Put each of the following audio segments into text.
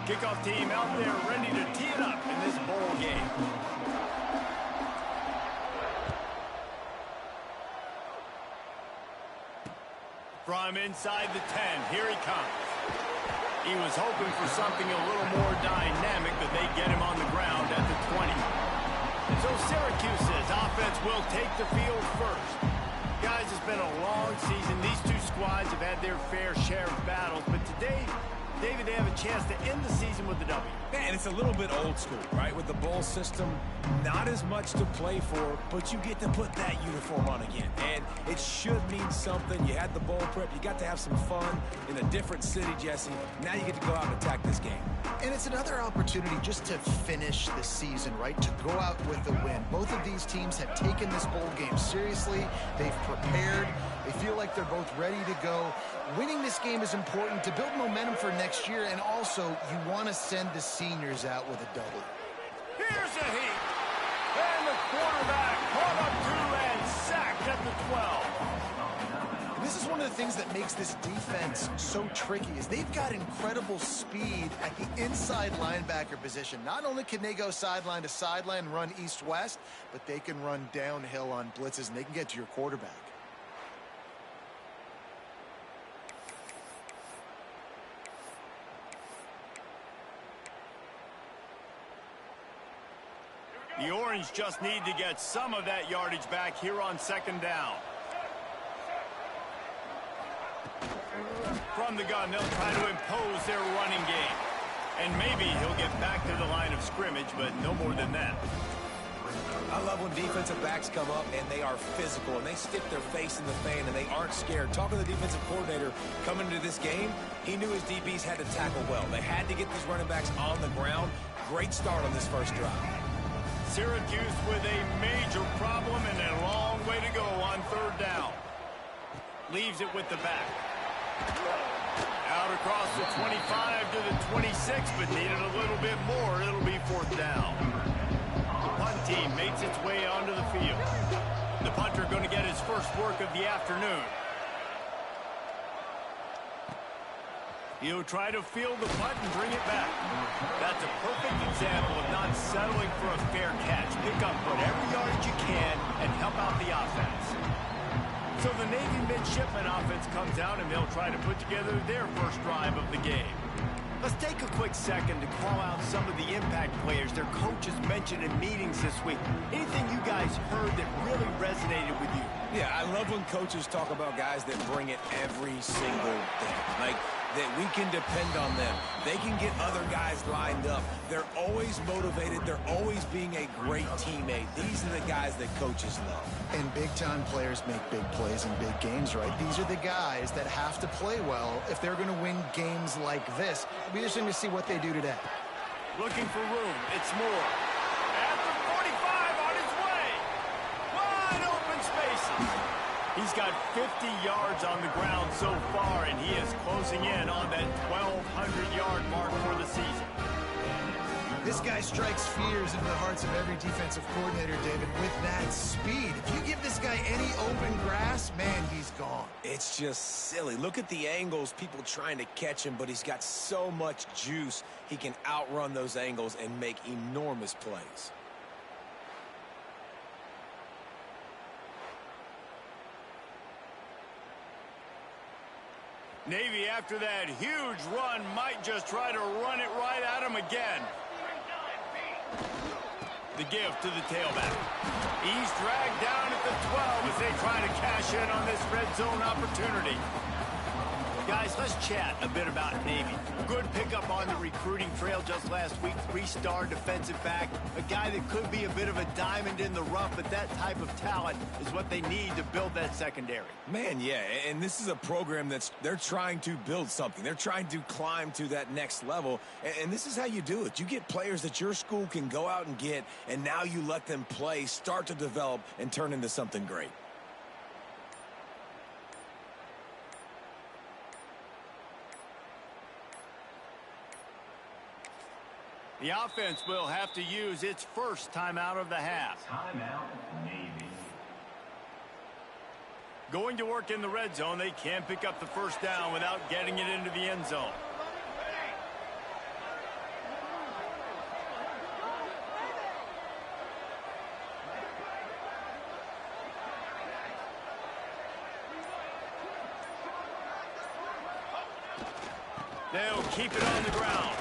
Kickoff team out there ready to tee it up in this bowl game. From inside the 10, here he comes. He was hoping for something a little more dynamic, but they get him on the ground at the 20. So Syracuse's offense will take the field first. Guys, it's been a long season. These two squads have had their fair share of battles, but today, David, they have a chance to end the season with a W. Man, it's a little bit old school, right? With the bowl system, not as much to play for, but you get to put that uniform on again. And it should mean something. You had the bowl prep. You got to have some fun in a different city, Jesse. Now you get to go out and attack this game. And it's another opportunity just to finish the season, right? To go out with a win. Both of these teams have taken this bowl game seriously. They've prepared. They feel like they're both ready to go. Winning this game is important to build momentum for next year, and also you want to send the seniors out with a double. Here's a heat. And the quarterback caught up to and sacked at the 12. This is one of the things that makes this defense so tricky is they've got incredible speed at the inside linebacker position. Not only can they go sideline to sideline and run east-west, but they can run downhill on blitzes, and they can get to your quarterback. The Orange just need to get some of that yardage back here on second down. From the gun, they'll try to impose their running game. And maybe he'll get back to the line of scrimmage, but no more than that. I love when defensive backs come up and they are physical and they stick their face in the fan and they aren't scared. Talking to the defensive coordinator coming into this game, he knew his DBs had to tackle well. They had to get these running backs on the ground. Great start on this first drive. Syracuse with a major problem and a long way to go on third down. Leaves it with the back. Out across the 25 to the 26, but needed a little bit more. It'll be fourth down. The punt team makes its way onto the field. The punter going to get his first work of the afternoon. He'll try to field the punt and bring it back. That's a perfect example of not settling for a fair catch. Pick up whatever yardage you can and help out the offense. So the Navy midshipman offense comes out, and they'll try to put together their first drive of the game. Let's take a quick second to call out some of the impact players their coaches mentioned in meetings this week. Anything you guys heard that really resonated with you? Yeah, I love when coaches talk about guys that bring it every single day. Like, that we can depend on them. They can get other guys lined up. They're always motivated. They're always being a great teammate. These are the guys that coaches love. And big-time players make big plays in big games, right? These are the guys that have to play well if they're going to win games like this. It'll be interesting to see what they do today. Looking for room. It's Moore. At the 45 on his way. Wide open spaces. He's got 50 yards on the ground so far, and he is closing in on that 1,200-yard mark for the season. This guy strikes fears into the hearts of every defensive coordinator, David, with that speed. If you give this guy any open grass, man, he's gone. It's just silly. Look at the angles, people trying to catch him, but he's got so much juice. He can outrun those angles and make enormous plays. Navy, after that huge run, might just try to run it right at him again. The give to the tailback. He's dragged down at the 12 as they try to cash in on this red zone opportunity. Guys, let's chat a bit about Navy. Good pickup on the recruiting trail just last week. 3-star defensive back. A guy that could be a bit of a diamond in the rough, but that type of talent is what they need to build that secondary. Man, yeah, and this is a program they're trying to build something. They're trying to climb to that next level, and this is how you do it. You get players that your school can go out and get, and now you let them play, start to develop, and turn into something great. The offense will have to use its first timeout of the half. Timeout, Navy. Going to work in the red zone. They can't pick up the first down without getting it into the end zone. They'll keep it on the ground.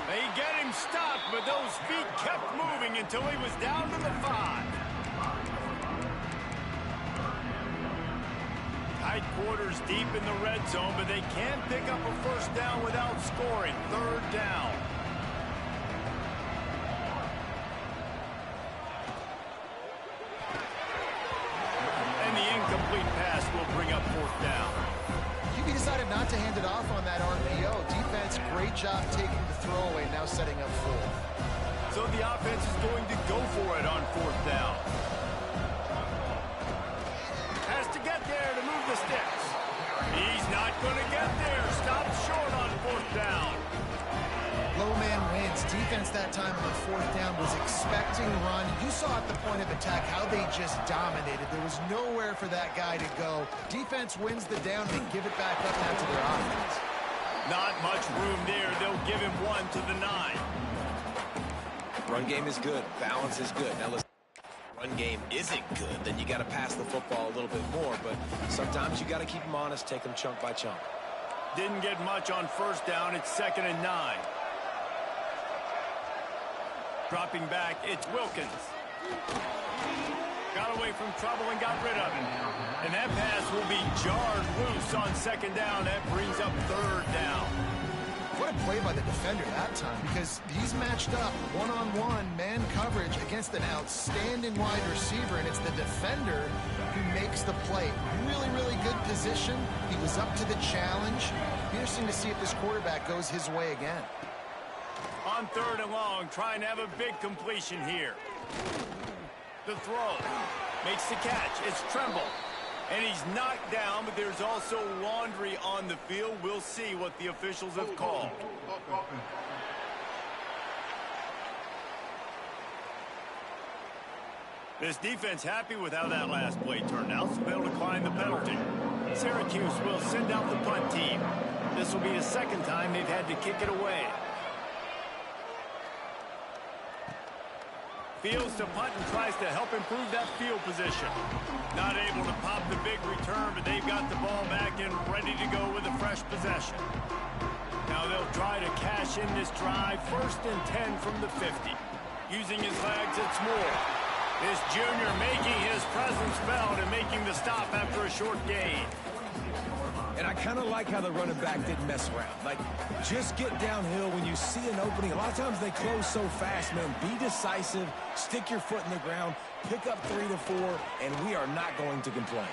They get him stopped, but those feet kept moving until he was down to the 5. Tight quarters deep in the red zone, but they can't pick up a first down without scoring. 3rd down. And the incomplete pass will bring up 4th down. QB decided not to hand it off on that RPO. Defense, great job taking the throwaway, now setting up 4th. So the offense is going to go for it on 4th down. Has to get there to move the sticks. He's not going to get there. Stops short on 4th down. Low man wins. Defense that time on 4th down was expecting run. You saw at the point of attack how they just dominated. There was nowhere for that guy to go. Defense wins the down. They give it back up now to their offense. Not much room there. They'll give him 1 to the 9. Run game is good. Balance is good. Now listen. Run game isn't good, then you got to pass the football a little bit more, but sometimes you got to keep them honest, take them chunk by chunk. Didn't get much on 1st down. It's 2nd and 9. Dropping back, it's Wilkins. Got away from trouble and got rid of it. And that pass will be jarred loose on 2nd down. That brings up 3rd down. What a play by the defender that time, because he's matched up one-on-one man coverage against an outstanding wide receiver, and it's the defender who makes the play. Really, really good position. He was up to the challenge. Interesting to see if this quarterback goes his way again. On 3rd and long, trying to have a big completion here. The throw. Makes the catch. It's Tremble. And he's knocked down, but there's also laundry on the field. We'll see what the officials have called. This defense happy with how that last play turned out, so they'll decline the penalty. Syracuse will send out the punt team. This will be the 2nd time they've had to kick it away. Fields to punt and tries to help improve that field position. Not able to pop the big return, but they've got the ball back and ready to go with a fresh possession. Now they'll try to cash in this drive. 1st and 10 from the 50. Using his legs, it's Moore. This junior making his presence felt and making the stop after a short gain. And I kind of like how the running back didn't mess around. Like, just get downhill when you see an opening. A lot of times they close so fast, man. Be decisive, stick your foot in the ground, pick up 3 to 4, and we are not going to complain.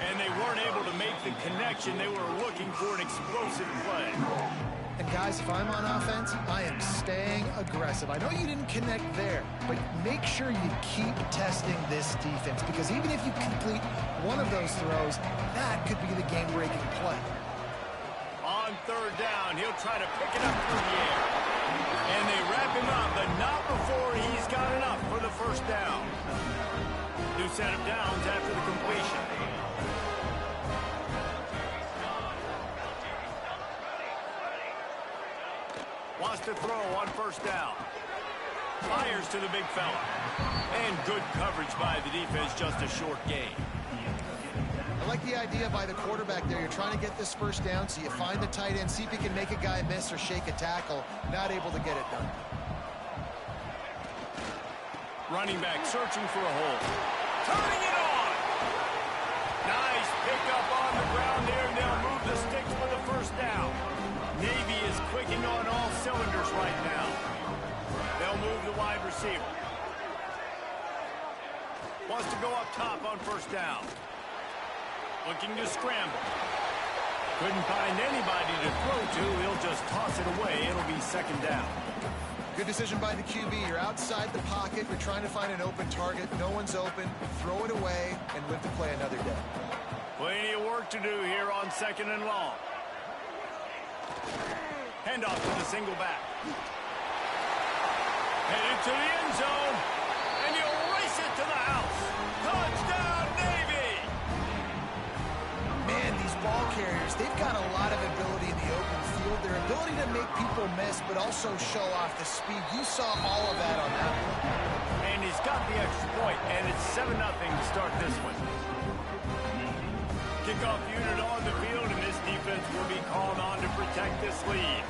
And they weren't able to make the connection. They were looking for an explosive play. And guys, if I'm on offense, I am staying aggressive. I know you didn't connect there, but make sure you keep testing this defense, because even if you complete one of those throws, that could be the game-breaking play. On 3rd down, he'll try to pick it up through the air. And they wrap him up, but not before he's got enough for the 1st down. New set of downs after the completion. Wants to throw on 1st down. Fires to the big fella. And good coverage by the defense, just a short gain. I like the idea by the quarterback there. You're trying to get this 1st down, so you find the tight end, see if he can make a guy miss or shake a tackle. Not able to get it done. Running back searching for a hole. Turning it on! Nice pickup on the ground there, and they'll move the sticks for the 1st down. Navy is clicking on all cylinders right now. They'll move the wide receiver. Wants to go up top on 1st down. Looking to scramble. Couldn't find anybody to throw to. He'll just toss it away. It'll be 2nd down. Good decision by the QB. You're outside the pocket. You're trying to find an open target. No one's open. Throw it away and live to play another day. Plenty of work to do here on 2nd and long. Handoff to the single back. Headed to the end zone. And you'll race it to the house. Touchdown, Navy! Man, these ball carriers, they've got a lot of ability in the open field. Their ability to make people miss, but also show off the speed. You saw all of that on that one. And he's got the extra point, and it's 7-0 to start this one. Kickoff unit on the field, and this defense will be called on to protect this lead.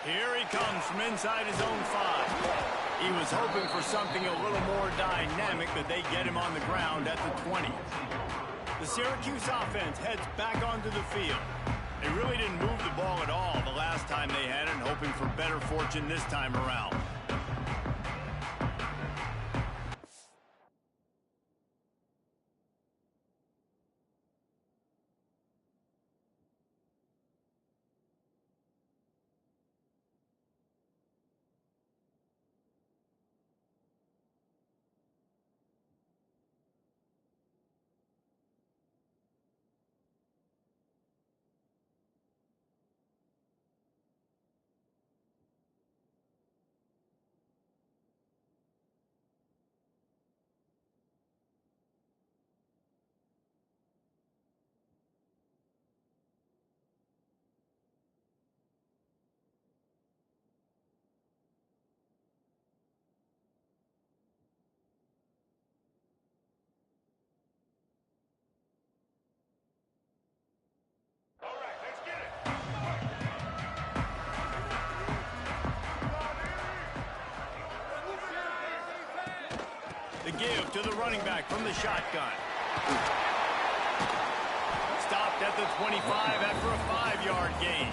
Here he comes from inside his own 5. He was hoping for something a little more dynamic, but they get him on the ground at the 20. The Syracuse offense heads back onto the field. They really didn't move the ball at all the last time they had it, hoping for better fortune this time around. The give to the running back from the shotgun. Stopped at the 25 after a 5-yard gain.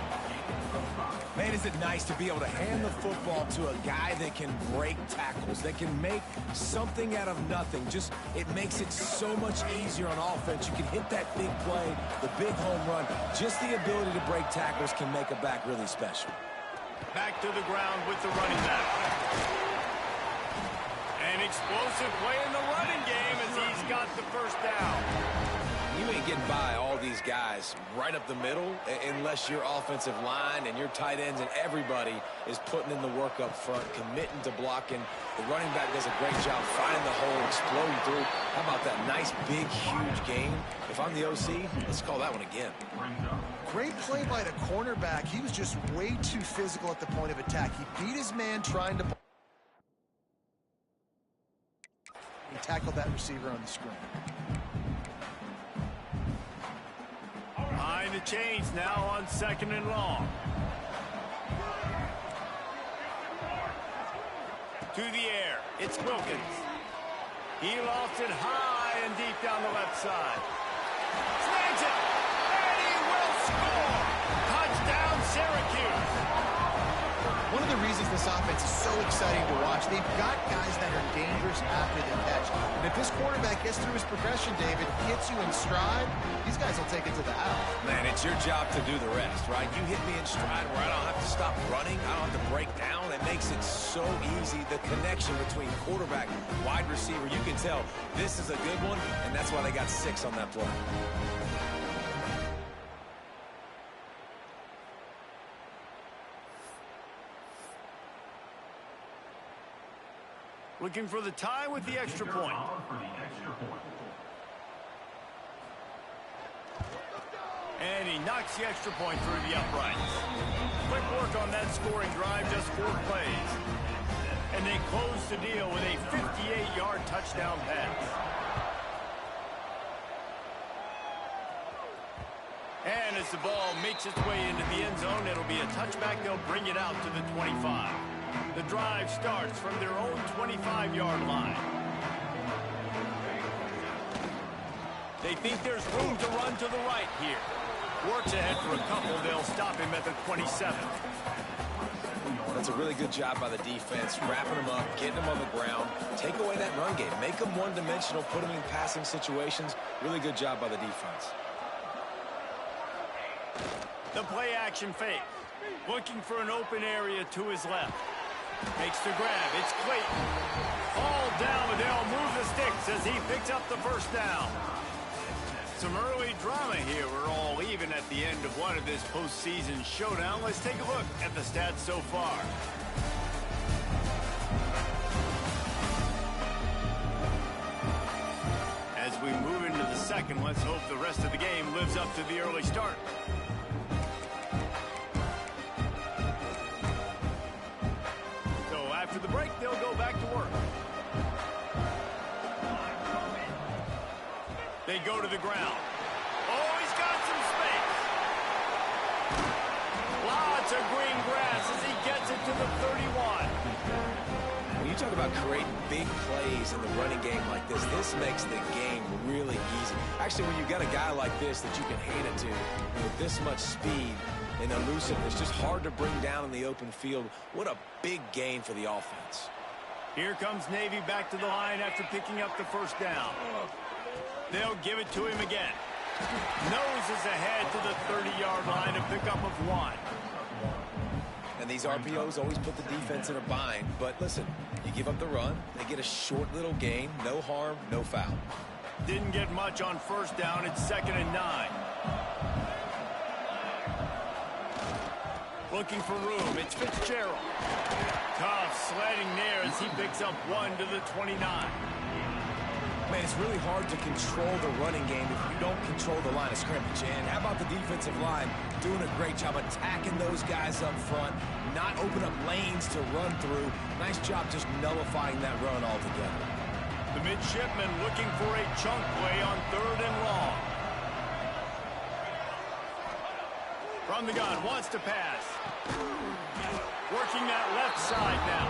Man, is it nice to be able to hand the football to a guy that can break tackles, that can make something out of nothing. Just, it makes it so much easier on offense. You can hit that big play, the big home run. Just the ability to break tackles can make a back really special. Back to the ground with the running back. An explosive play in the running game as he's got the first down. You ain't getting by all these guys right up the middle unless your offensive line and your tight ends and everybody is putting in the work up front, committing to blocking. The running back does a great job finding the hole, exploding through. How about that nice, big, huge gain? If I'm the OC, let's call that one again. Great play by the cornerback. He was just way too physical at the point of attack. He beat his man trying to... He tackled that receiver on the screen. Behind the chains now on 2nd and long. To the air, it's Wilkins. He lost it high and deep down the left side. Slants it, and he will score! Touchdown, Syracuse! One of the reasons this offense is so exciting to watch, they've got guys that are dangerous after the catch. And if this quarterback gets through his progression, David, hits you in stride, these guys will take it to the house. Man, it's your job to do the rest, right? You hit me in stride where I don't have to stop running. I don't have to break down. It makes it so easy. The connection between quarterback and wide receiver, you can tell this is a good one, and that's why they got 6 on that play. Looking for the tie with the extra point. And he knocks the extra point through the uprights. Quick work on that scoring drive, just 4 plays. And they close the deal with a 58-yard touchdown pass. And as the ball makes its way into the end zone, it'll be a touchback. They'll bring it out to the 25. The drive starts from their own 25-yard line. They think there's room to run to the right here. Works ahead for a couple. They'll stop him at the 27. That's a really good job by the defense, wrapping them up, getting them on the ground. Take away that run game. Make them one-dimensional, put them in passing situations. Really good job by the defense. The play-action fake. Looking for an open area to his left. Makes the grab. It's Clayton. All down, but they'll move the sticks as he picks up the first down. Some early drama here. We're all even at the end of one of this postseason showdown. Let's take a look at the stats so far. As we move into the second, let's hope the rest of the game lives up to the early start. After the break, they'll go back to work. They go to the ground. Oh, he's got some space. Lots of green grass as he gets it to the 31. When you talk about creating big plays in the running game like this makes the game really easy. Actually, when you've got a guy like this that you can hand it to with this much speed and elusiveness, just hard to bring down in the open field. What a big gain for the offense. Here comes Navy back to the line after picking up the first down. They'll give it to him again. Noses ahead to the 30-yard line, a pickup of 1. And these RPOs always put the defense in a bind. But listen, you give up the run, they get a short little gain, no harm, no foul. Didn't get much on first down. It's 2nd and 9. Looking for room. It's Fitzgerald. Tough sledding there as he picks up 1 to the 29. Man, it's really hard to control the running game if you don't control the line of scrimmage. And how about the defensive line doing a great job attacking those guys up front, not open up lanes to run through. Nice job just nullifying that run altogether. The midshipman looking for a chunk play on 3rd and long. From the gun, wants to pass. Working that left side now.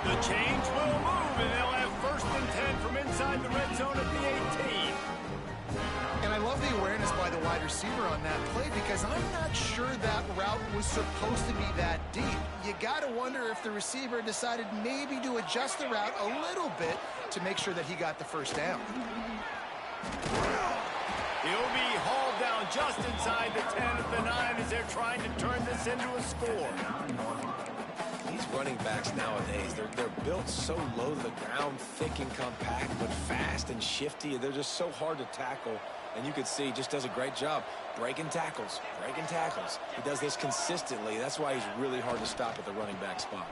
The change will move, and they'll have 1st and 10 from inside the red zone at the 18. And I love the awareness by the wide receiver on that play because I'm not sure that route was supposed to be that deep. You got to wonder if the receiver decided maybe to adjust the route a little bit to make sure that he got the first down. He'll be hauled down just inside the 10 at the 9 as they're trying to turn this into a score. These running backs nowadays, they're built so low to the ground, thick and compact, but fast and shifty. They're just so hard to tackle. And you can see he just does a great job breaking tackles, breaking tackles. He does this consistently. That's why he's really hard to stop at the running back spot.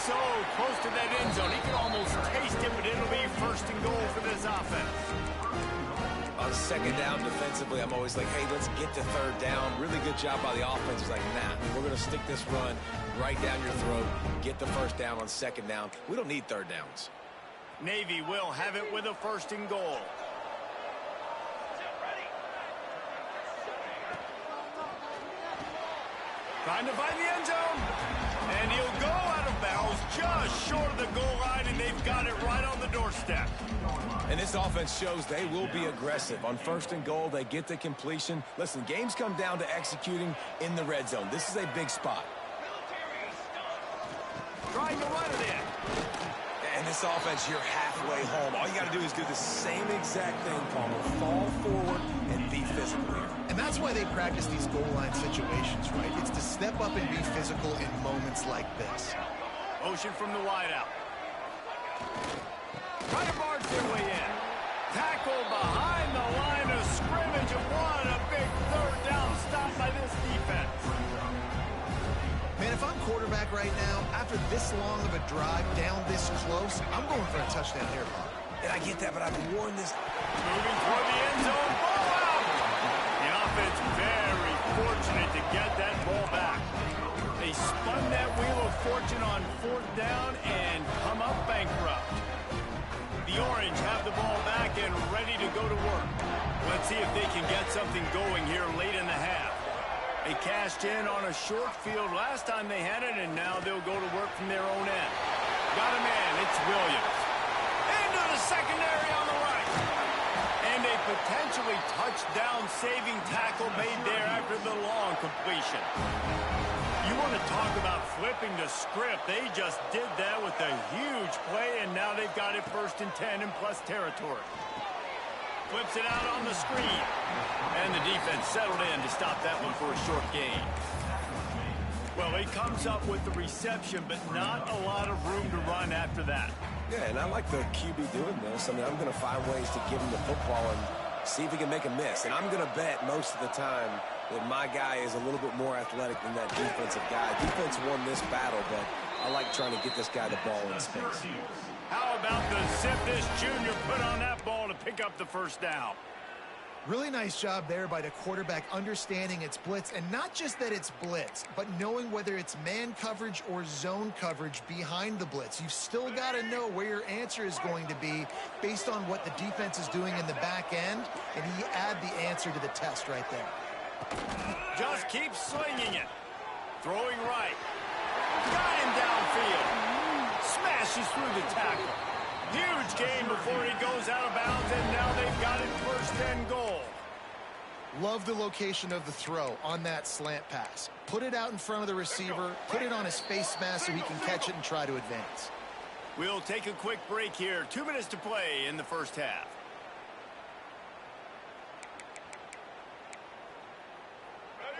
So close to that end zone. He can almost taste it, but it'll be 1st and goal for this offense. On 2nd down defensively, I'm always like, hey, let's get to 3rd down. Really good job by the offense. It's like, nah, we're going to stick this run right down your throat, get the 1st down on 2nd down. We don't need 3rd downs. Navy will have it with a 1st and goal. Trying to find the end zone. And he'll go out of bounds just short of the goal line, and they've got it right on the doorstep. And this offense shows they will be aggressive. On 1st and goal, they get the completion. Listen, games come down to executing in the red zone. This is a big spot. Trying to run it in. And this offense, you're halfway home. All you got to do is do the same exact thing, Palmer. Fall forward and be physical here. And that's why they practice these goal line situations, right? It's to step up and be physical in moments like this. Motion from the wideout. Trying to barge their way in. Tackle behind the line of scrimmage. And what a big 3rd down stop by this defense. Man, if I'm quarterback right now, after this long of a drive down this close, I'm going for a touchdown here, Bob. And I get that, but I've worn this. Moving toward the end zone. Ball out. The offense very fortunate to get that ball back. They spun that wheel of fortune on 4th down and come up bankrupt. The Orange have the ball back and ready to go to work. Let's see if they can get something going here late in the half. They cashed in on a short field last time they had it, and now they'll go to work from their own end. Got a man, it's Williams. Into the secondary on the right. And a potentially touchdown-saving tackle made there after the long completion. You want to talk about flipping the script. They just did that with a huge play, and now they've got it 1st and 10 in plus territory. Flips it out on the screen. And the defense settled in to stop that one for a short gain. Well, he comes up with the reception, but not a lot of room to run after that. Yeah, and I like the QB doing this. I mean, I'm going to find ways to give him the football and see if he can make a miss. And I'm going to bet most of the time that my guy is a little bit more athletic than that defensive guy. Defense won this battle, but I like trying to get this guy the ball in space. How about the zip this junior put on that ball to pick up the 1st down? Really nice job there by the quarterback understanding it's blitz, and not just that it's blitz, but knowing whether it's man coverage or zone coverage behind the blitz. You've still got to know where your answer is going to be based on what the defense is doing in the back end, and he add the answer to the test right there. Just keep slinging it. Throwing right. Got him downfield. Smashes through the tackle. Huge gain before he goes out of bounds, and now they've got it 1st and goal. Love the location of the throw on that slant pass. Put it out in front of the receiver, put it on his face mask so he can catch it and try to advance. We'll take a quick break here. 2 minutes to play in the first half.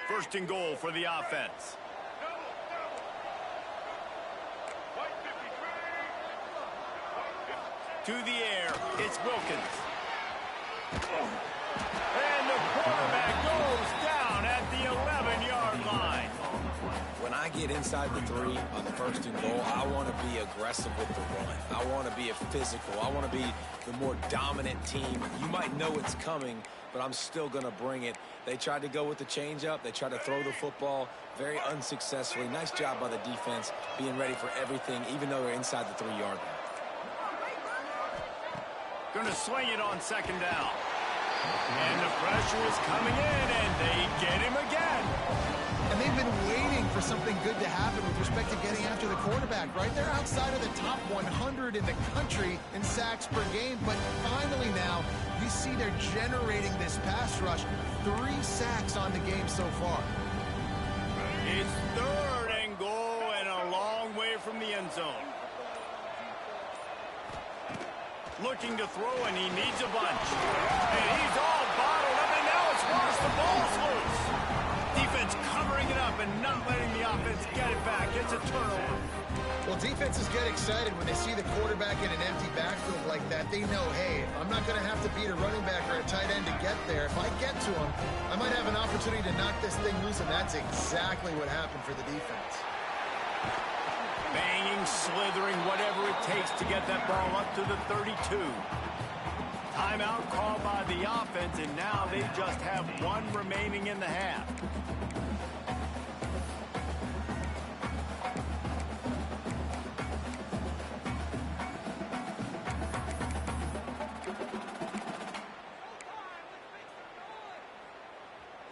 First and goal for the offense. To the air, it's Wilkins. And the quarterback goes down at the 11-yard line. When I get inside the 3 on the 1st and goal, I want to be aggressive with the run. I want to be a physical. I want to be the more dominant team. You might know it's coming, but I'm still going to bring it. They tried to go with the changeup. They tried to throw the football very unsuccessfully. Nice job by the defense being ready for everything, even though they're inside the 3-yard line. Going to swing it on 2nd down. And the pressure is coming in, and they get him again. And they've been waiting for something good to happen with respect to getting after the quarterback, right? They're outside of the top 100 in the country in sacks per game, but finally now you see they're generating this pass rush. 3 sacks on the game so far. It's 3rd and goal and a long way from the end zone. Looking to throw, and he needs a bunch. And he's all bottled up, and now it's worse. The ball's loose. Defense covering it up and not letting the offense get it back. It's a turnover. Well, defenses get excited when they see the quarterback in an empty backfield like that. They know, hey, I'm not going to have to beat a running back or a tight end to get there. If I get to him, I might have an opportunity to knock this thing loose, and that's exactly what happened for the defense. Banging, slithering, whatever it takes to get that ball up to the 32. Timeout called by the offense, and now they just have 1 remaining in the half.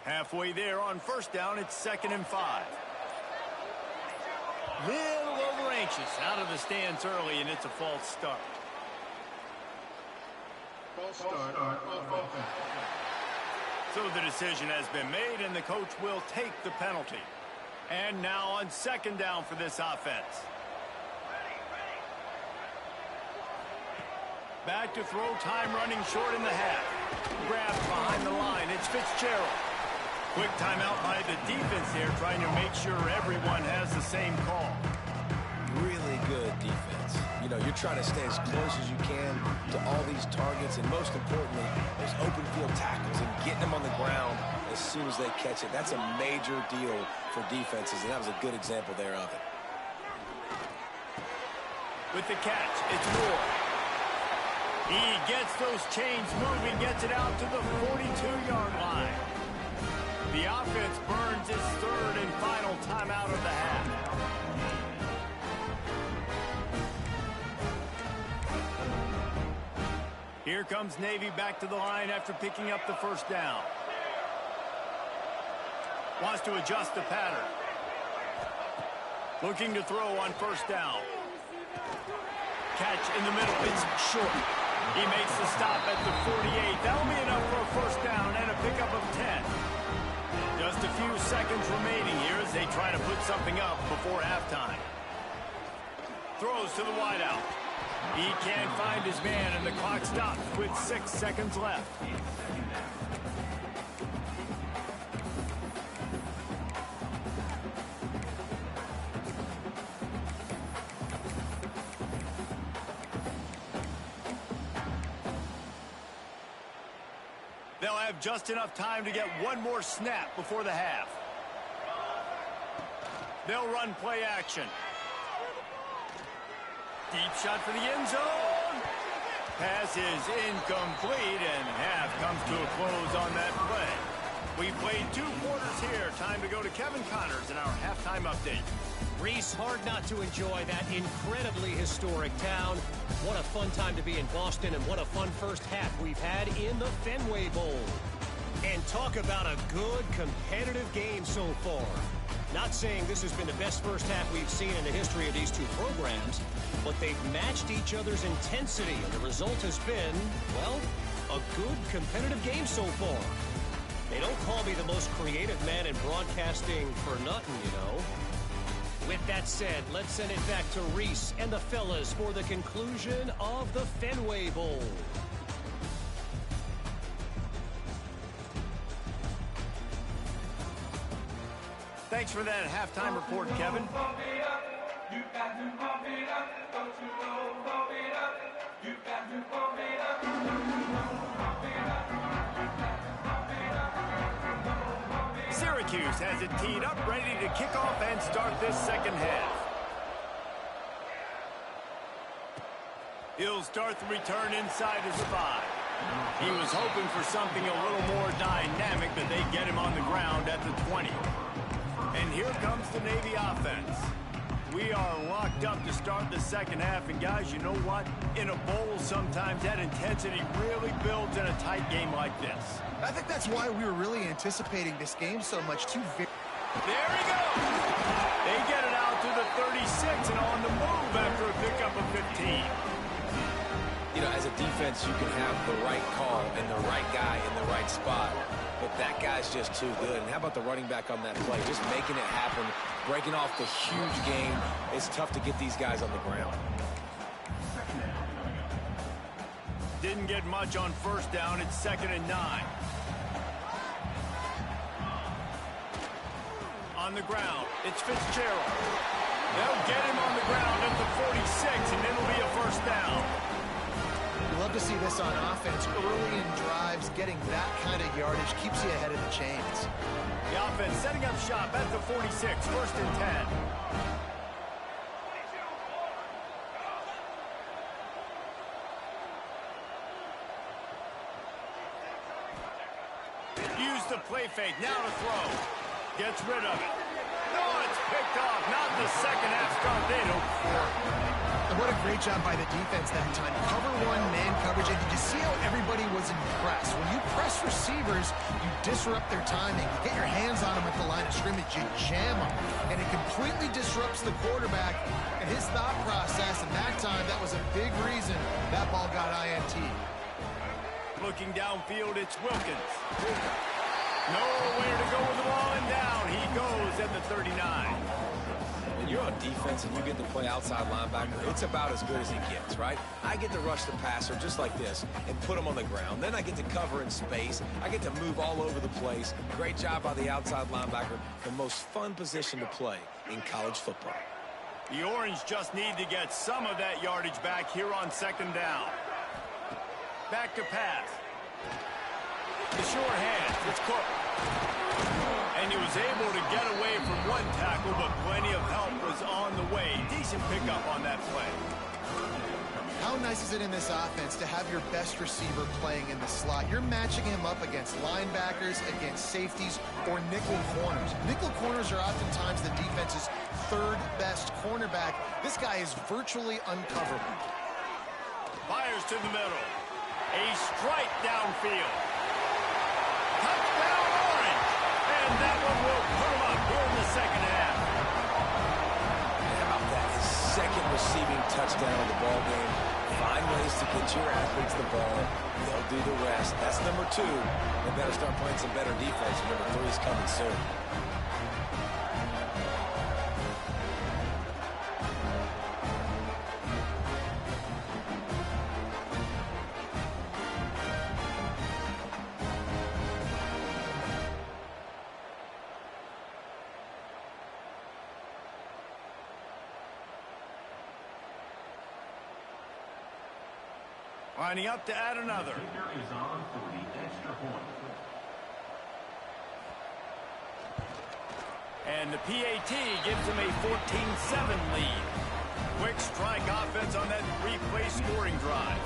Halfway there on 1st down, it's 2nd and 5. Little over anxious out of the stands early, and it's a false start. So the decision has been made, and the coach will take the penalty. And now on 2nd down for this offense. Back to throw, time running short in the half. Grabbed behind the line, it's Fitzgerald. Quick timeout by the defense there, trying to make sure everyone has the same call. Really good defense. You know, you're trying to stay as close as you can to all these targets, and most importantly, those open field tackles and getting them on the ground as soon as they catch it. That's a major deal for defenses, and that was a good example there of it. With the catch, it's Moore. He gets those chains moving, gets it out to the 42-yard line. The offense burns its 3rd and final timeout of the half. Here comes Navy back to the line after picking up the 1st down. Wants to adjust the pattern. Looking to throw on 1st down. Catch in the middle. It's short. He makes the stop at the 48. That'll be enough for a 1st down and a pickup of 10. Just a few seconds remaining here as they try to put something up before halftime. Throws to the wideout. He can't find his man, and the clock stops with 6 seconds left. They'll have just enough time to get 1 more snap before the half. They'll run play action. Deep shot for the end zone. Pass is incomplete, and half comes to a close on that play. We played 2 quarters here. Time to go to Kevin Connors in our halftime update. Reese, hard not to enjoy that incredibly historic town. What a fun time to be in Boston, and what a fun first half we've had in the Fenway Bowl. And talk about a good competitive game so far. Not saying this has been the best first half we've seen in the history of these two programs, but they've matched each other's intensity, and the result has been, well, a good competitive game so far. They don't call me the most creative man in broadcasting for nothing, you know. With that said, let's send it back to Reese and the fellas for the conclusion of the Fenway Bowl. Thanks for that halftime report, Kevin. Syracuse has it teed up, ready to kick off and start this second half. He'll start the return inside his 5. He was hoping for something a little more dynamic, but they get him on the ground at the 20. And here comes the Navy offense. We are locked up to start the second half, and guys, you know what? In a bowl, sometimes that intensity really builds in a tight game like this. I think that's why we were really anticipating this game so much, too. There he goes! They get it out to the 36 and on the move after a pickup of 15. You know, as a defense, you can have the right call and the right guy in the right spot. But that guy's just too good. And how about the running back on that play? Just making it happen, breaking off the huge game. It's tough to get these guys on the ground. Didn't get much on first down. It's 2nd and 9. On the ground, it's Fitzgerald. They'll get him on the ground at the 46, and it'll be a first down. You love to see this on offense. Early in drives, getting that kind of yardage keeps you ahead of the chains. The offense setting up shop at the 46, 1st and 10. Use the play fake, now to throw. Gets rid of it. No, it's picked off. Not the second half start. They don't work. And what a great job by the defense that time. Cover 1, man coverage. And did you see how everybody was impressed? When you press receivers, you disrupt their timing. You get your hands on them at the line of scrimmage. You jam them. And it completely disrupts the quarterback and his thought process. And that time, that was a big reason that ball got INT. Looking downfield, it's Wilkins. Nowhere to go with the ball, and down he goes at the 39. When you're on defense and you get to play outside linebacker, it's about as good as it gets, right? I get to rush the passer just like this and put him on the ground. Then I get to cover in space. I get to move all over the place. Great job by the outside linebacker. The most fun position to play in college football. The Orange just need to get some of that yardage back here on 2nd down. Back to pass. The short hands, it's Cook. And he was able to get away from one tackle, but plenty of help was on the way. Decent pickup on that play. How nice is it in this offense to have your best receiver playing in the slot? You're matching him up against linebackers, against safeties, or nickel corners. Nickel corners are oftentimes the defense's 3rd best cornerback. This guy is virtually uncoverable. Fires to the middle. A strike downfield. Touchdown Orange. And that one will put him up here in the second half. How about that? His 2nd receiving touchdown of the ball game. Find ways to get your athletes the ball. They'll do the rest. That's number 2. They better start playing some better defense. Number 3 is coming soon. Lining up to add another. And the PAT gives him a 14-7 lead. Quick strike offense on that 3-play scoring drive.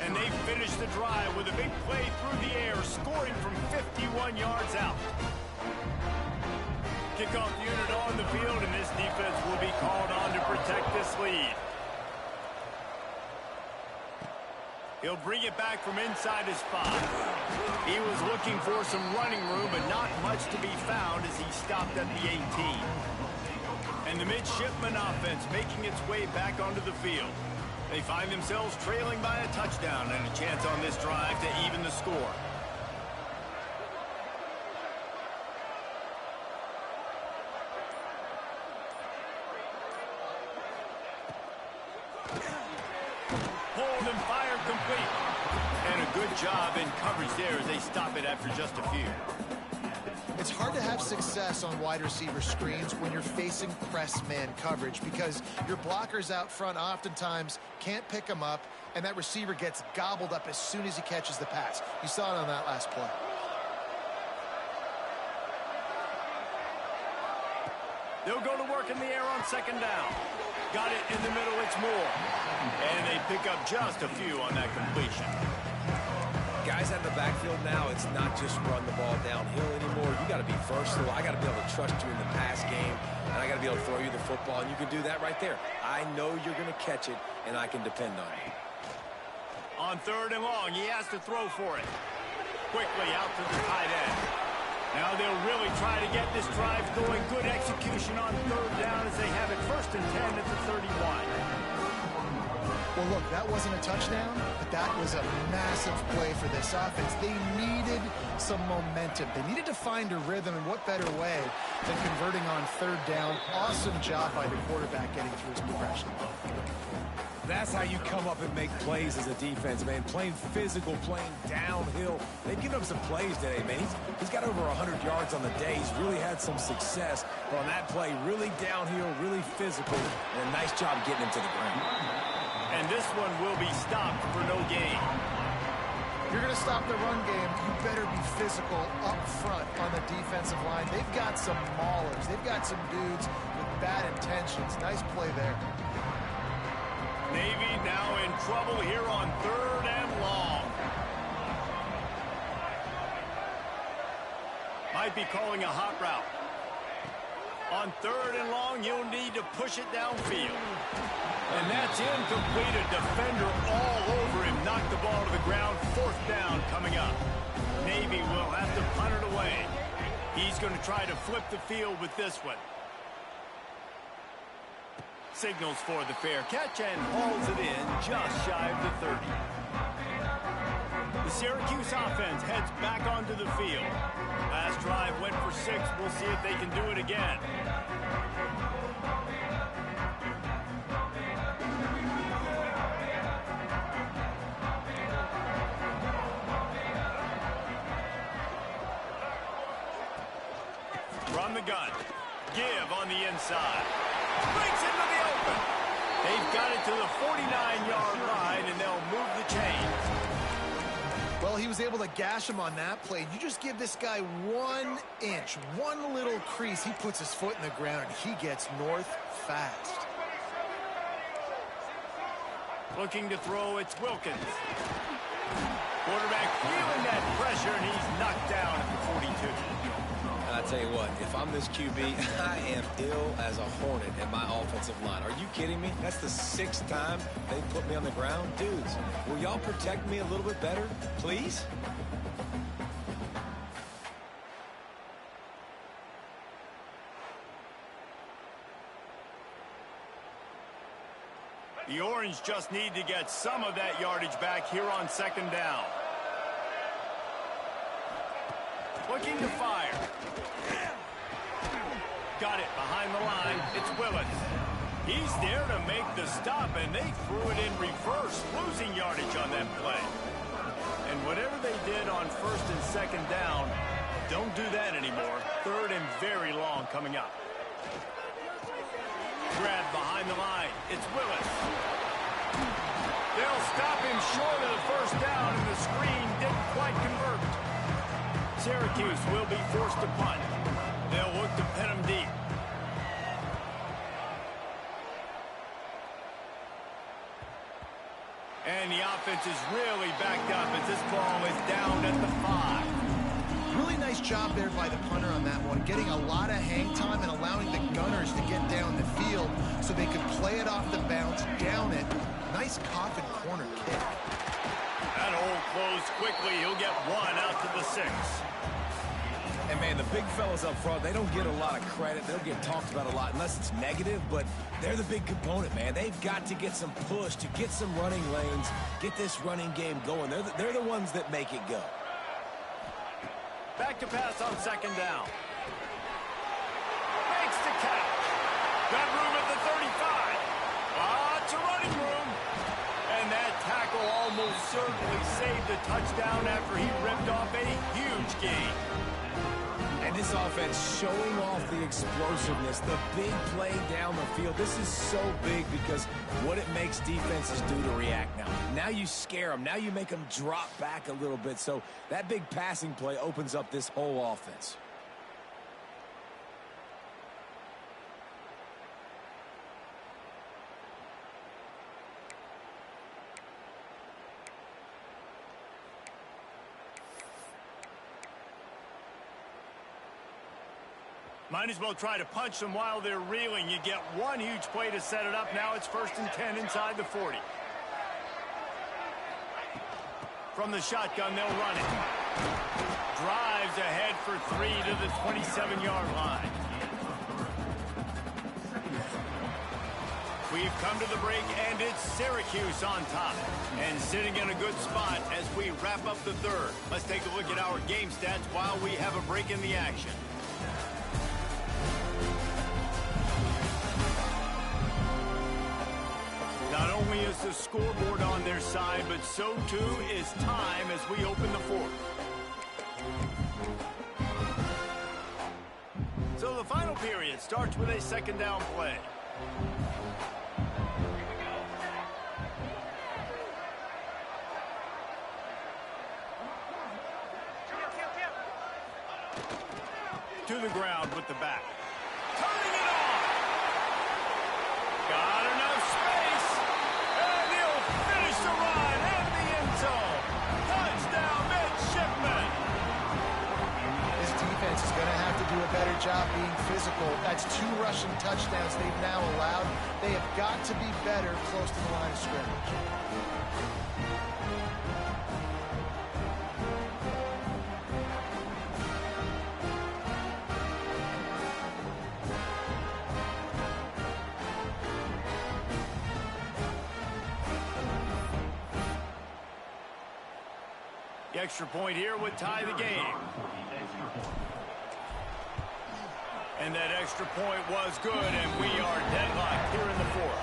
And they finish the drive with a big play through the air, scoring from 51 yards out. Kickoff unit on the field, and this defense will be called on to protect this lead. He'll bring it back from inside his spot. He was looking for some running room, but not much to be found as he stopped at the 18. And the midshipman offense making its way back onto the field. They find themselves trailing by a touchdown and a chance on this drive to even the score. Hold and fire complete. And a good job in coverage there as they stop it after just a few. It's hard to have success on wide receiver screens when you're facing press man coverage because your blockers out front oftentimes can't pick them up, and that receiver gets gobbled up as soon as he catches the pass. You saw it on that last play. They'll go to work in the air on second down. Got it in the middle, it's Moore. And they pick up just a few on that completion. Guys out in the backfield now, it's not just run the ball downhill anymore. You got to be versatile. I got to be able to trust you in the pass game, and I got to be able to throw you the football, and you can do that right there. I know you're going to catch it, and I can depend on you. On third and long, he has to throw for it. Quickly out to the tight end. Now they'll really try to get this drive going. Good execution on third down as they have it first and 10 at the 31. Well, look, that wasn't a touchdown, but that was a massive play for this offense. They needed some momentum. They needed to find a rhythm, and what better way than converting on third down. Awesome job by the quarterback getting through his progression. That's how you come up and make plays as a defense, man. Playing physical, playing downhill. They've given up some plays today, man. He's got over 100 yards on the day. He's really had some success. But on that play, really downhill, really physical, and a nice job getting him to the ground. And this one will be stopped for no gain. If you're going to stop the run game, you better be physical up front on the defensive line. They've got some maulers. They've got some dudes with bad intentions. Nice play there. Navy now in trouble here on third and long. Might be calling a hot route. On third and long, you'll need to push it downfield. And that's incomplete. A defender all over him. Knocked the ball to the ground. Fourth down coming up. Navy will have to punt it away. He's going to try to flip the field with this one. Signals for the fair catch and hauls it in just shy of the 30. The Syracuse offense heads back onto the field. Last drive went for 6. We'll see if they can do it again. From the gun. Give on the inside. Breaks into the open. They've got it to the 49-yard line, and they'll move the chains. Well, he was able to gash him on that play. You just give this guy 1 inch, one little crease. He puts his foot in the ground, and he gets north fast. Looking to throw, it's Wilkins. Quarterback feeling that pressure, and he's knocked down at the 42. I'll tell you what, if I'm this QB, I am ill as a hornet at my offensive line. Are you kidding me? That's the 6th time they put me on the ground. Dudes, will y'all protect me a little bit better, please? The Orange just need to get some of that yardage back here on second down. Looking to fire. Got it behind the line. It's Willis. He's there to make the stop, and they threw it in reverse, losing yardage on that play. And whatever they did on first and second down, don't do that anymore. Third and very long coming up. Grab behind the line. It's Willis. They'll stop him short of the first down, and the screen didn't quite convert. Syracuse will be forced to punt. They'll look to pin him deep. And the offense is really backed up as this ball is down at the 5. Really nice job there by the punter on that one, getting a lot of hang time and allowing the Gunners to get down the field so they could play it off the bounce, down it. Nice coffin corner kick. That hole closed quickly. He'll get one out to the 6. And, man, the big fellas up front, they don't get a lot of credit. They don't get talked about a lot unless it's negative, but they're the big component, man. They've got to get some push, to get some running lanes, get this running game going. They're the ones that make it go. Back to pass on 2nd down. Makes the catch. Got room at the 35. Lots of running room. And that tackle almost certainly saved the touchdown after he ripped off a huge gain. And this offense showing off the explosiveness, the big play down the field. This is so big because what it makes defenses do to react now. Now you scare them. Now you make them drop back a little bit. So that big passing play opens up this whole offense. Might as well try to punch them while they're reeling. You get one huge play to set it up. Now it's 1st and 10 inside the 40. From the shotgun, they'll run it. Drives ahead for 3 to the 27-yard line. We've come to the break, and it's Syracuse on top. And sitting in a good spot as we wrap up the 3rd. Let's take a look at our game stats while we have a break in the action. Not only is the scoreboard on their side, but so too is time as we open the 4th. So the final period starts with a 2nd down play. To the ground with the back. Turning it on! Got enough space! And he'll finish the run in the end zone. Touchdown, midshipman! This defense is going to have to do a better job being physical. That's 2 rushing touchdowns they've now allowed. They have got to be better close to the line of scrimmage. The extra point here would tie the game. And that extra point was good, and we are deadlocked here in the 4th.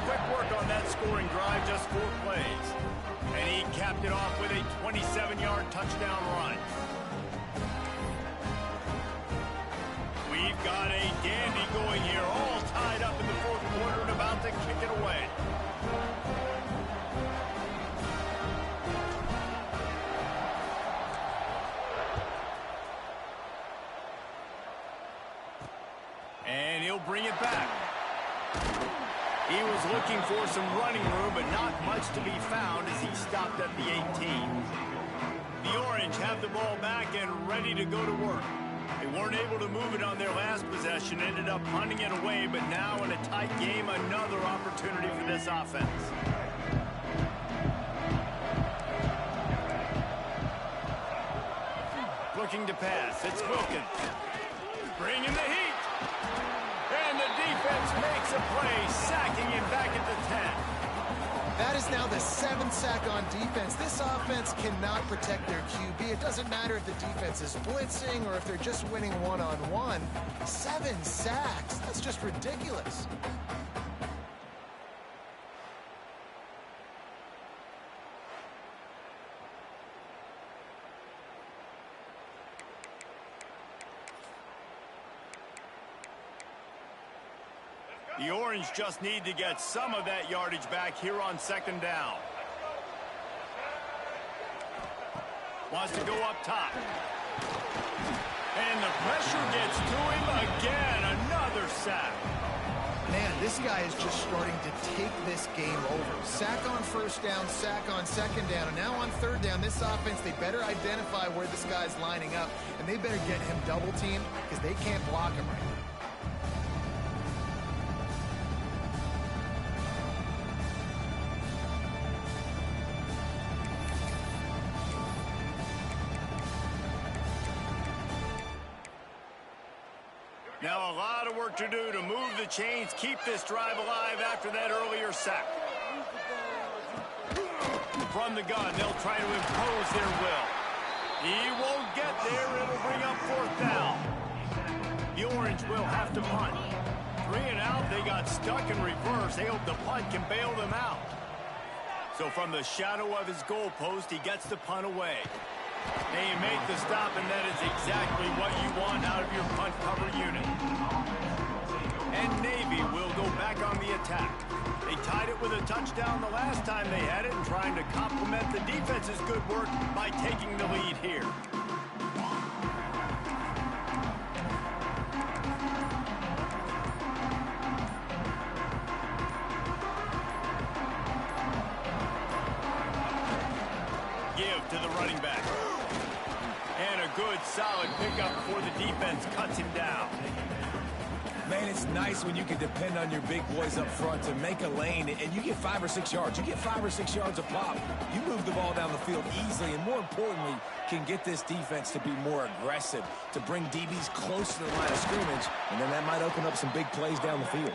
Quick work on that scoring drive, just 4 plays. And he capped it off with a 27-yard touchdown run. We've got a dandy going here, all tied up in the 4th quarter and about to kick it away. And he'll bring it back. He was looking for some running room, but not much to be found as he stopped at the 18. The Orange have the ball back and ready to go to work. They weren't able to move it on their last possession, ended up punting it away, but now in a tight game, another opportunity for this offense. Looking to pass, it's Wilkins. Bringing the heat. And the defense makes a play, sacking him back at the 10. That is now the 7th sack on defense. This offense cannot protect their QB. It doesn't matter if the defense is blitzing or if they're just winning one-on-one. 7 sacks. That's just ridiculous. The Orange just need to get some of that yardage back here on 2nd down. Wants to go up top. And the pressure gets to him again. Another sack. man, this guy is just starting to take this game over. Sack on first down, sack on second down, and now on third down, this offense, they better identify where this guy's lining up, and they better get him double teamed because they can't block him right now. Now a lot of work to do to move the chains, keep this drive alive after that earlier sack. From the gun, they'll try to impose their will. He won't get there. It'll bring up fourth down. The Orange will have to punt. 3 and out, they got stuck in reverse. They hope the punt can bail them out. So from the shadow of his goalpost, he gets the punt away. They make the stop, and that is exactly what you want out of your punt cover unit. And Navy will go back on the attack. They tied it with a touchdown the last time they had it, and trying to complement the defense's good work by taking the lead here. Give to the running back. And a good, solid pickup before the defense cuts him down. Man, it's nice when you can depend on your big boys up front to make a lane, and you get 5 or 6 yards. You get 5 or 6 yards a pop. You move the ball down the field easily, and more importantly, can get this defense to be more aggressive, to bring DBs close to the line of scrimmage, and then that might open up some big plays down the field.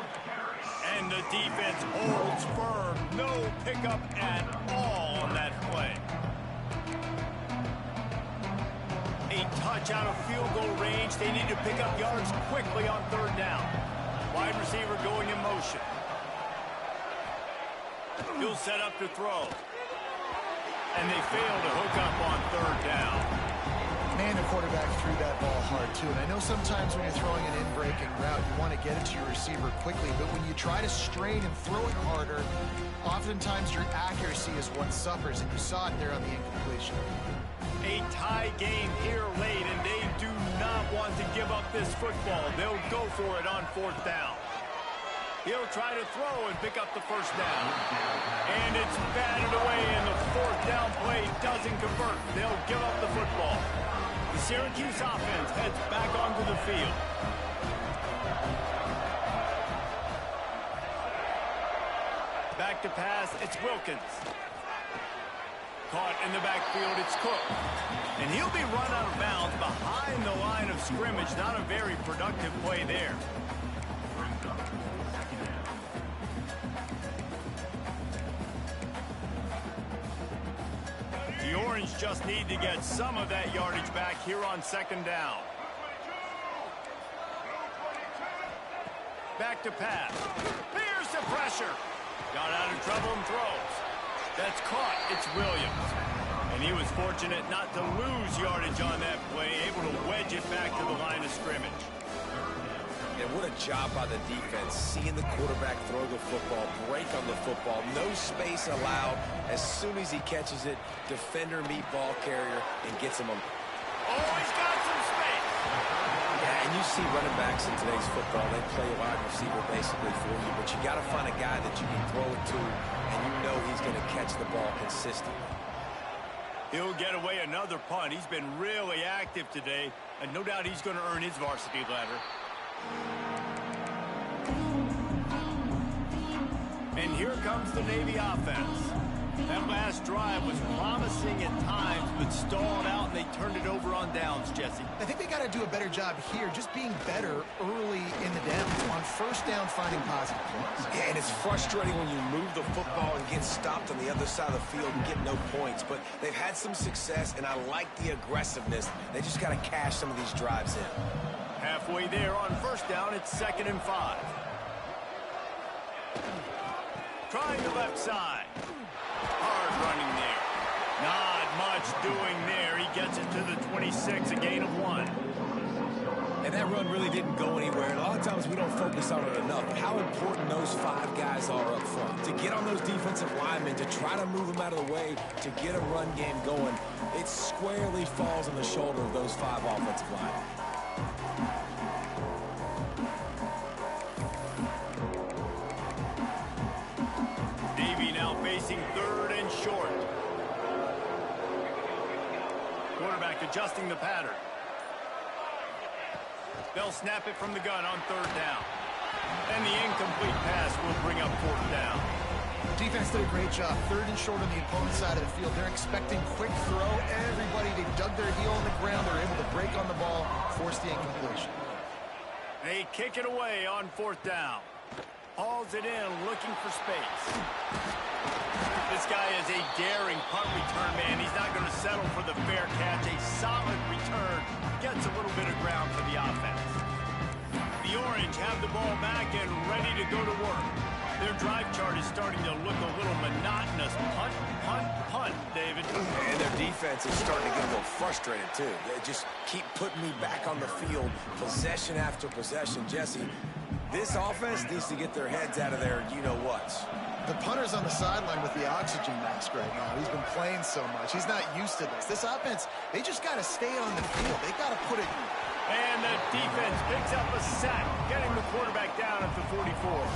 And the defense holds firm. No pickup at all on that play. A touch out of field goal range. They need to pick up yards quickly on third down. Wide receiver going in motion. He'll set up to throw. And they fail to hook up on third down. Man, the quarterback threw that ball hard, too. And I know sometimes when you're throwing an in-breaking route, you want to get it to your receiver quickly. But when you try to strain and throw it harder, oftentimes your accuracy is what suffers. And you saw it there on the incompletion. A tie game here late, and they do not want to give up this football. They'll go for it on fourth down. He'll try to throw and pick up the first down. And it's batted away, and the fourth down play doesn't convert. They'll give up the football. The Syracuse offense heads back onto the field. Back to pass, it's Wilkins. Caught in the backfield, it's Cook. And he'll be run out of bounds behind the line of scrimmage. Not a very productive play there. The Orange just need to get some of that yardage back here on second down. Back to pass. Here's the pressure. Got out of trouble and throws. That's caught. It's Williams. And he was fortunate not to lose yardage on that play, able to wedge it back to the line of scrimmage. And what a job by the defense, seeing the quarterback throw the football, break on the football, no space allowed. As soon as he catches it, defender meet ball carrier and gets him on. Oh, he's got some space. Yeah, and you see running backs in today's football, they play a wide receiver basically for you, but you got to find a guy that you can throw it to, and you know he's going to catch the ball consistently. He'll get away another punt. He's been really active today, and no doubt he's going to earn his varsity ladder. And here comes the Navy offense. That last drive was promising at times, but stalled out, and they turned it over on downs, Jesse. I think they got to do a better job here, just being better early in the downs. On first down, finding positive plays. Yeah, and it's frustrating when you move the football and get stopped on the other side of the field and get no points. But they've had some success, and I like the aggressiveness. They just got to cash some of these drives in. Halfway there on first down, it's 2nd and 5. Trying the left side. Hard running there. Not much doing there. He gets it to the 26, a gain of 1. And that run really didn't go anywhere. And a lot of times we don't focus on it enough. How important those 5 guys are up front. To get on those defensive linemen, to try to move them out of the way, to get a run game going, it squarely falls on the shoulder of those 5 offensive linemen. short. Quarterback adjusting the pattern. They'll snap it from the gun on third down. And the incomplete pass will bring up fourth down. Defense did a great job. Third and short on the opponent's side of the field. They're expecting quick throw. Everybody, they dug their heel on the ground. They're able to break on the ball, force the incompletion. They kick it away on fourth down. Hauls it in, looking for space. This guy is a daring punt return man. He's not going to settle for the fair catch. A solid return. Gets a little bit of ground for the offense. The Orange have the ball back and ready to go to work. Their drive chart is starting to look a little monotonous. Punt, punt, punt, David. And their defense is starting to get a little frustrated, too. They just keep putting me back on the field, possession after possession. Jesse, this offense needs to get their heads out of their you-know-whats. The punter's on the sideline with the oxygen mask right now. He's been playing so much. He's not used to this. This offense, they just got to stay on the field. They got to put it. And the defense picks up a sack, getting the quarterback down at the 44.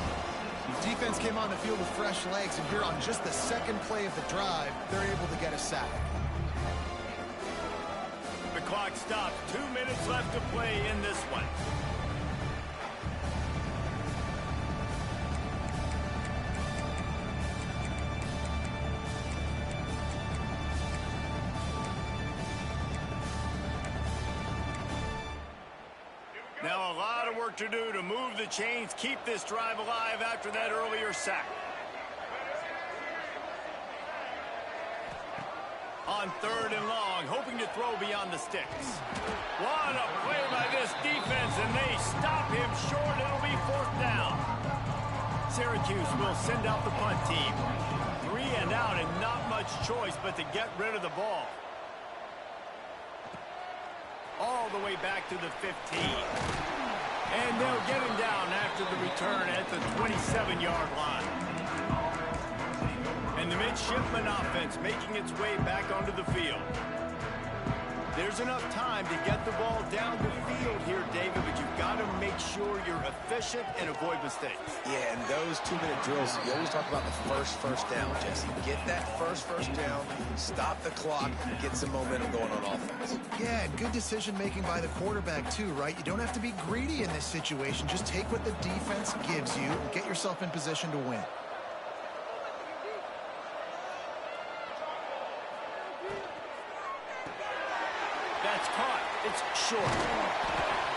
Defense came on the field with fresh legs, and here on just the second play of the drive, they're able to get a sack. The clock stops. 2 minutes left to play in this one. Now a lot of work to do to move the chains, keep this drive alive after that earlier sack. On third and long, hoping to throw beyond the sticks. What a play by this defense, and they stop him short. It'll be fourth down. Syracuse will send out the punt team. 3 and out, and not much choice but to get rid of the ball. All the way back to the 15. And they'll get him down after the return at the 27-yard line. And the midshipman offense making its way back onto the field. There's enough time to get the ball down the field here, David, but you've got to make sure you're efficient and avoid mistakes. Yeah, and those 2-minute drills, you always talk about the first down, Jesse. Get that first down, stop the clock, get some momentum going on offense. Yeah, good decision-making by the quarterback, too, right? You don't have to be greedy in this situation. Just take what the defense gives you and get yourself in position to win. That's caught. It's short.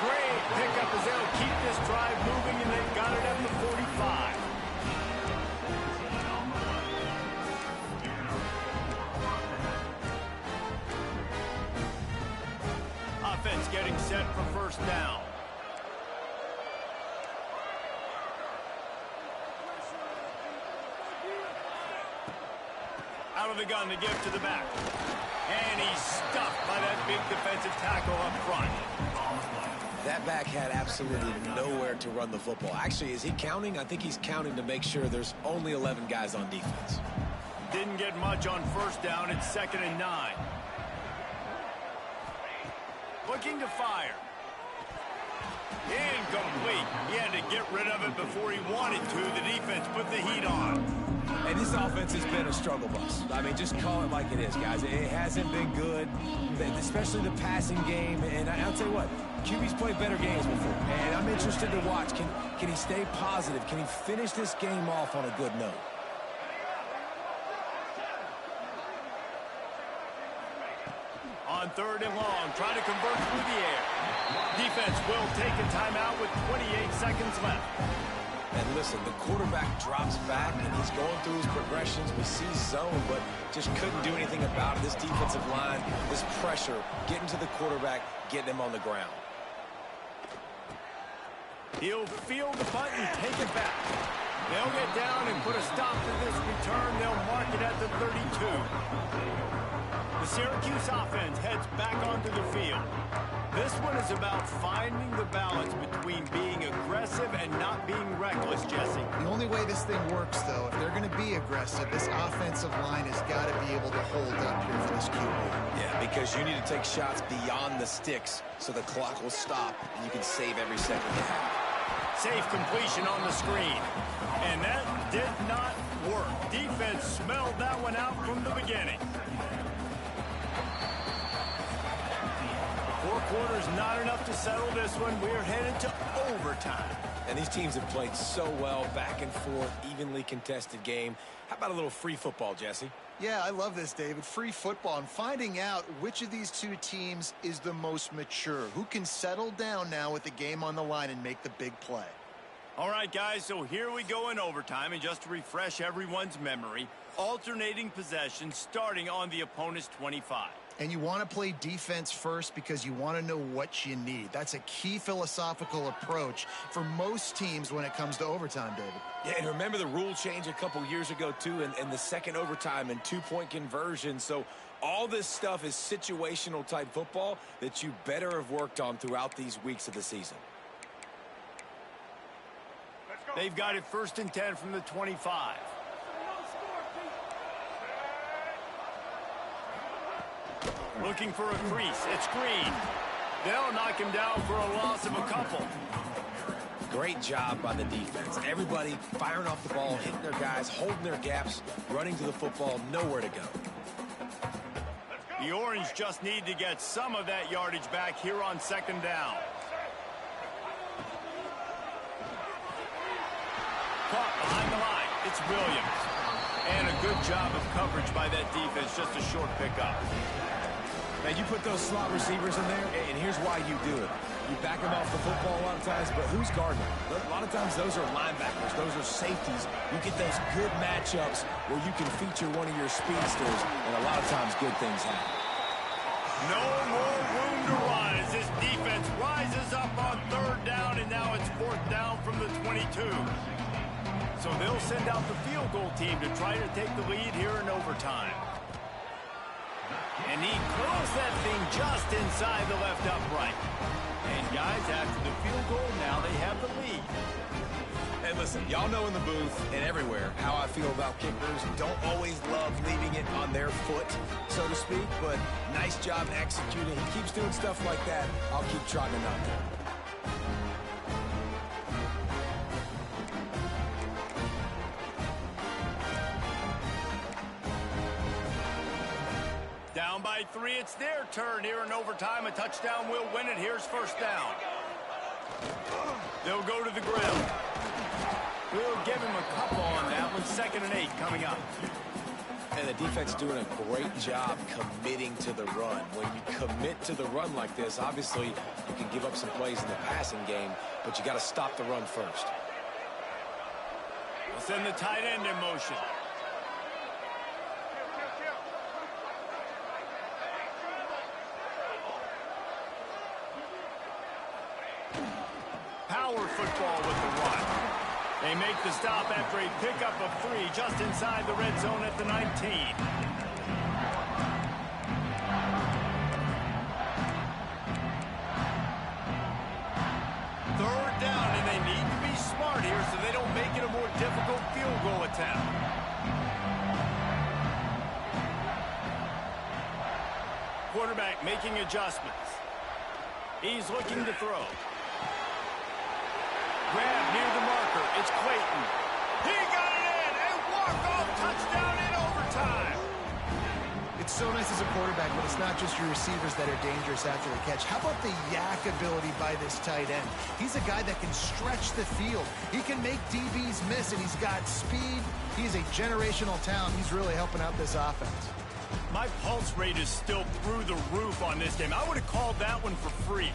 Great pickup as they'll keep this drive moving, and they've got it at the 45. Offense getting set for first down. Out of the gun to give to the back. And he's stuffed by that big defensive tackle up front. That back had absolutely nowhere to run the football. Actually, is he counting? I think he's counting to make sure there's only 11 guys on defense. Didn't get much on first down. It's 2nd and 9. Looking to fire. Incomplete. He had to get rid of it before he wanted to. The defense put the heat on. And this offense has been a struggle bus. I mean, just call it like it is, guys. It hasn't been good, especially the passing game. And I'll tell you what, QB's played better games before. And I'm interested to watch. Can he stay positive? Can he finish this game off on a good note? On third and long, trying to convert through the air. Defense will take a timeout with 28 seconds left. And listen, the quarterback drops back, and he's going through his progressions. We see zone, but just couldn't do anything about it. This defensive line, this pressure, getting to the quarterback, getting him on the ground. He'll field the punt and take it back. They'll get down and put a stop to this return. They'll mark it at the 32. The Syracuse offense heads back onto the field. This one is about finding the balance between being aggressive and not being reckless, Jesse. The only way this thing works, though, if they're going to be aggressive, this offensive line has got to be able to hold up here for this QB. Yeah, because you need to take shots beyond the sticks so the clock will stop and you can save every second you have. Safe completion on the screen. And that did not work. Defense smelled that one out from beginning. 4 quarters not enough to settle this one. We're headed to overtime. And these teams have played so well, back and forth, evenly contested game. How about a little free football, Jesse? Yeah, I love this, David. Free football and finding out which of these two teams is the most mature. Who can settle down now with the game on the line and make the big play? All right, guys, so here we go in overtime. And just to refresh everyone's memory, alternating possession starting on the opponent's 25. And you want to play defense first because you want to know what you need. That's a key philosophical approach for most teams when it comes to overtime, David. Yeah, and remember the rule change a couple years ago, too, and the second overtime and 2-point conversion. So all this stuff is situational type football that you better have worked on throughout these weeks of the season. They've got it 1st and 10 from the 25. Looking for a crease. It's Green. They'll knock him down for a loss of a couple. Great job by the defense. Everybody firing off the ball, hitting their guys, holding their gaps, running to the football, nowhere to go. The Orange just need to get some of that yardage back here on 2nd down. Caught behind the line. It's Williams. And a good job of coverage by that defense. Just a short pickup. Now, you put those slot receivers in there, and here's why you do it. You back them off the football a lot of times, but who's guarding them? A lot of times those are linebackers. Those are safeties. You get those good matchups where you can feature one of your speedsters, and a lot of times good things happen. No more room to run as this defense rises up on 3rd down, and now it's 4th down from the 22. So they'll send out the field goal team to try to take the lead here in overtime. And he curls that thing just inside the left upright. And guys, after the field goal, now they have the lead. Hey, listen, y'all know in the booth and everywhere how I feel about kickers. Don't always love leaving it on their foot, so to speak, but nice job executing. He keeps doing stuff like that. I'll keep trotting him out there. Down by 3, it's their turn here in overtime. A touchdown will win it. Here's 1st down. They'll go to the grill. We'll give him a couple on that one. 2nd and 8 coming up. And the defense doing a great job committing to the run. When you commit to the run like this, obviously you can give up some plays in the passing game, but you got to stop the run first. We'll send the tight end in motion. Power football with the run. They make the stop after a pickup of 3 just inside the red zone at the 19. 3rd down, and they need to be smart here so they don't make it a more difficult field goal attempt. Quarterback making adjustments. He's looking to throw. Grab near the marker. It's Clayton. He got it in. A walk-off touchdown in overtime. It's so nice as a quarterback when it's not just your receivers that are dangerous after the catch. How about the yak ability by this tight end? He's a guy that can stretch the field. He can make DBs miss, and he's got speed. He's a generational talent. He's really helping out this offense. My pulse rate is still through the roof on this game. I would have called that one for free.